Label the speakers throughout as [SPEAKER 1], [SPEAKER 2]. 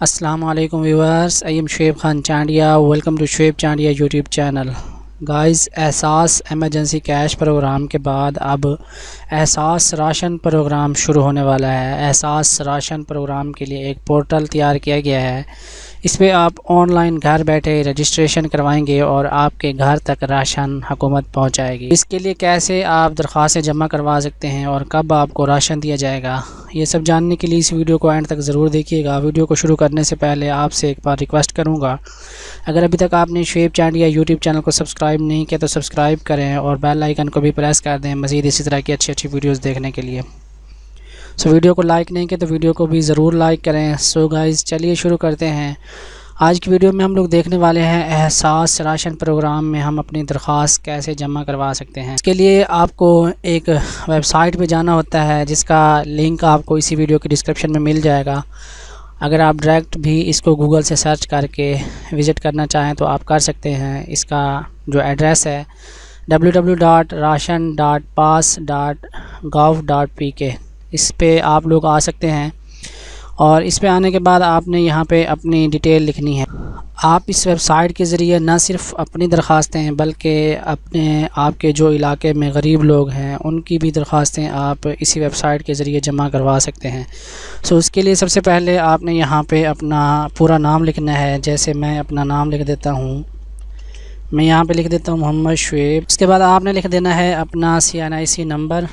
[SPEAKER 1] السلام علیکم viewers, I am Shoaib Khan Chandia. Welcome to Shoaib Chandia YouTube channel. Guys, Ehsaas emergency cash program کے بعد اب احساس راشن پروگرام شروع ہونے والا ہے. احساس راشن پروگرام کے لیے ایک پورٹل تیار کیا گیا ہے. اس پہ آپ آن لائن گھر بیٹھے رجسٹریشن کروائیں گے اور آپ کے گھر تک راشن حکومت پہنچائے گی. اس کے لیے کیسے آپ درخواستیں جمع کروا سکتے ہیں اور کب آپ کو راشن دیا جائے گا، یہ سب جاننے کے لیے اس ویڈیو کو اینڈ تک ضرور دیکھیے گا. ویڈیو کو شروع کرنے سے پہلے آپ سے ایک بار ریکویسٹ کروں گا، اگر ابھی تک آپ نے شعیب چانڈیا یوٹیوب چینل کو سبسکرائب نہیں کیا تو سبسکرائب کریں اور بیل آئیکن کو بھی پریس کر دیں مزید اسی طرح کی اچھی ویڈیوز دیکھنے کے لیے. ویڈیو کو لائک نہیں کیا تو ویڈیو کو بھی ضرور لائک کریں. گائز، چلیے شروع کرتے ہیں. آج کی ویڈیو میں ہم لوگ دیکھنے والے ہیں احساس راشن پروگرام میں ہم اپنی درخواست کیسے جمع کروا سکتے ہیں. اس کے لیے آپ کو ایک ویب سائٹ پہ جانا ہوتا ہے جس کا لنک آپ کو اسی ویڈیو کی ڈسکرپشن میں مل جائے گا. اگر آپ ڈائریکٹ بھی اس کو گوگل سے سرچ کر کے وزٹ کرنا چاہیں تو آپ کر سکتے ہیں. اس کا جو ایڈریس ہے www.ration.pass.gov.pk، اس پہ آپ لوگ آ سکتے ہیں. اور اس پہ آنے کے بعد آپ نے یہاں پہ اپنی ڈیٹیل لکھنی ہے. آپ اس ویب سائٹ کے ذریعے نہ صرف اپنی درخواستیں بلکہ آپ کے جو علاقے میں غریب لوگ ہیں ان کی بھی درخواستیں آپ اسی ویب سائٹ کے ذریعے جمع کروا سکتے ہیں. اس کے لیے سب سے پہلے آپ نے یہاں پہ اپنا پورا نام لکھنا ہے. جیسے میں اپنا نام لکھ دیتا ہوں، میں یہاں پہ لکھ دیتا ہوں محمد شعیب. اس کے بعد آپ نے لکھ دینا ہے اپنا CNIC نمبر.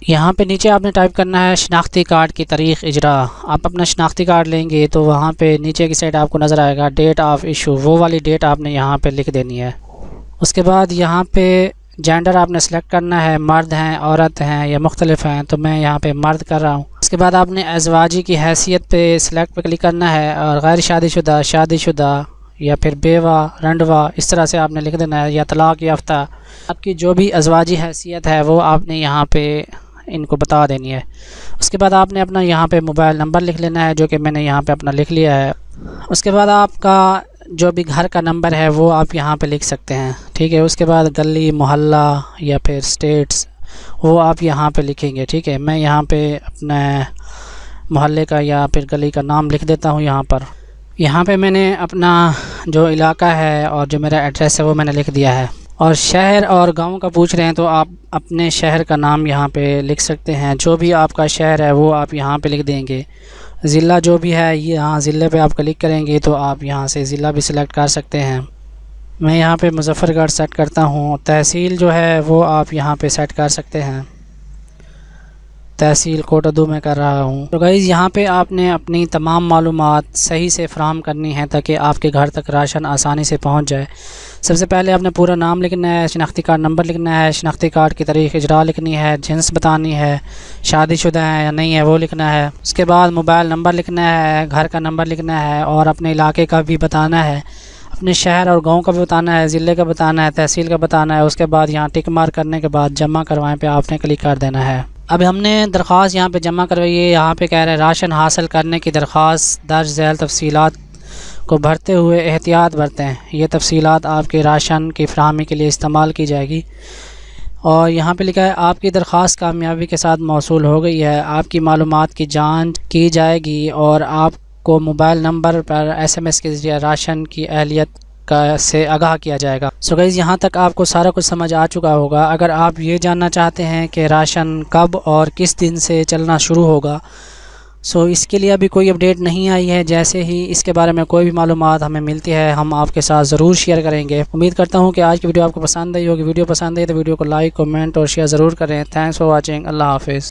[SPEAKER 1] یہاں پہ نیچے آپ نے ٹائپ کرنا ہے شناختی کارڈ کی تاریخ اجرا. آپ اپنا شناختی کارڈ لیں گے تو وہاں پہ نیچے کی سائڈ آپ کو نظر آئے گا ڈیٹ آف ایشو، وہ والی ڈیٹ آپ نے یہاں پہ لکھ دینی ہے. اس کے بعد یہاں پہ جینڈر آپ نے سلیکٹ کرنا ہے، مرد ہیں، عورت ہیں یا مختلف ہیں، تو میں یہاں پہ مرد کر رہا ہوں. اس کے بعد آپ نے ازواجی کی حیثیت پہ سلیکٹ پہ کلک کرنا ہے اور غیر شادی شدہ، شادی شدہ یا پھر بیوہ، رنڈوا اس طرح سے آپ نے لکھ دینا ہے، یا طلاق یافتہ. آپ کی جو بھی ازواجی حیثیت ہے وہ آپ نے یہاں پہ ان کو بتا دینی ہے. اس کے بعد آپ نے اپنا یہاں پہ موبائل نمبر لکھ لینا ہے جو کہ میں نے یہاں پہ اپنا لکھ لیا ہے. اس کے بعد آپ کا جو بھی گھر کا نمبر ہے وہ آپ یہاں پہ لکھ سکتے ہیں، ٹھیک ہے. اس کے بعد گلی، محلہ یا پھر اسٹیٹس وہ آپ یہاں پہ لکھیں گے، ٹھیک ہے. میں یہاں پہ اپنے محلے کا یا پھر گلی کا نام لکھ دیتا ہوں. یہاں پہ میں نے اپنا جو علاقہ ہے اور جو میرا ایڈریس ہے وہ میں نے لکھ دیا ہے. اور شہر اور گاؤں کا پوچھ رہے ہیں تو آپ اپنے شہر کا نام یہاں پہ لکھ سکتے ہیں. جو بھی آپ کا شہر ہے وہ آپ یہاں پہ لکھ دیں گے. ضلع جو بھی ہے یہاں ضلع پہ آپ کلک کریں گے تو آپ یہاں سے ضلع بھی سلیکٹ کر سکتے ہیں. میں یہاں پہ مظفر گڑھ سیٹ کرتا ہوں. تحصیل جو ہے وہ آپ یہاں پہ سیٹ کر سکتے ہیں. تحصیل کوٹادو میں کر رہا ہوں. تو گائز، یہاں پہ آپ نے اپنی تمام معلومات صحیح سے فراہم کرنی ہے تاکہ آپ کے گھر تک راشن آسانی سے پہنچ جائے. سب سے پہلے آپ نے پورا نام لکھنا ہے، شناختی کارڈ نمبر لکھنا ہے، شناختی کارڈ کی تاریخ اجرا لکھنی ہے، جنس بتانی ہے، شادی شدہ ہے یا نہیں ہے وہ لکھنا ہے. اس کے بعد موبائل نمبر لکھنا ہے، گھر کا نمبر لکھنا ہے اور اپنے علاقے کا بھی بتانا ہے. اپنے شہر اور گاؤں کا بھی بتانا ہے، ضلع کا بتانا ہے، تحصیل کا بتانا ہے. اس کے بعد یہاں ٹک مارک کرنے کے بعد جمع کروائیں پہ آپ نے کلک کر دینا ہے. اب ہم نے درخواست یہاں پہ جمع کروائی ہے. یہاں پہ کہہ رہے ہیں راشن حاصل کرنے کی درخواست درج ذیل تفصیلات کو بھرتے ہوئے احتیاط برتیں. یہ تفصیلات آپ کے راشن کی فراہمی کے لیے استعمال کی جائے گی. اور یہاں پہ لکھا ہے آپ کی درخواست کامیابی کے ساتھ موصول ہو گئی ہے. آپ کی معلومات کی جانچ کی جائے گی اور آپ کو موبائل نمبر پر SMS کے ذریعے راشن کی اہلیت سے آگاہ کیا جائے گا. گائز، یہاں تک آپ کو سارا کچھ سمجھ آ چکا ہوگا. اگر آپ یہ جاننا چاہتے ہیں کہ راشن کب اور کس دن سے چلنا شروع ہوگا، اس کے لیے ابھی کوئی اپڈیٹ نہیں آئی ہے. جیسے ہی اس کے بارے میں کوئی بھی معلومات ہمیں ملتی ہے ہم آپ کے ساتھ ضرور شیئر کریں گے. امید کرتا ہوں کہ آج کی ویڈیو آپ کو پسند آئی ہوگی. ویڈیو پسند آئی تو ویڈیو کو لائک، کمنٹ اور شیئر ضرور کریں. Thanks for watching. اللہ حافظ.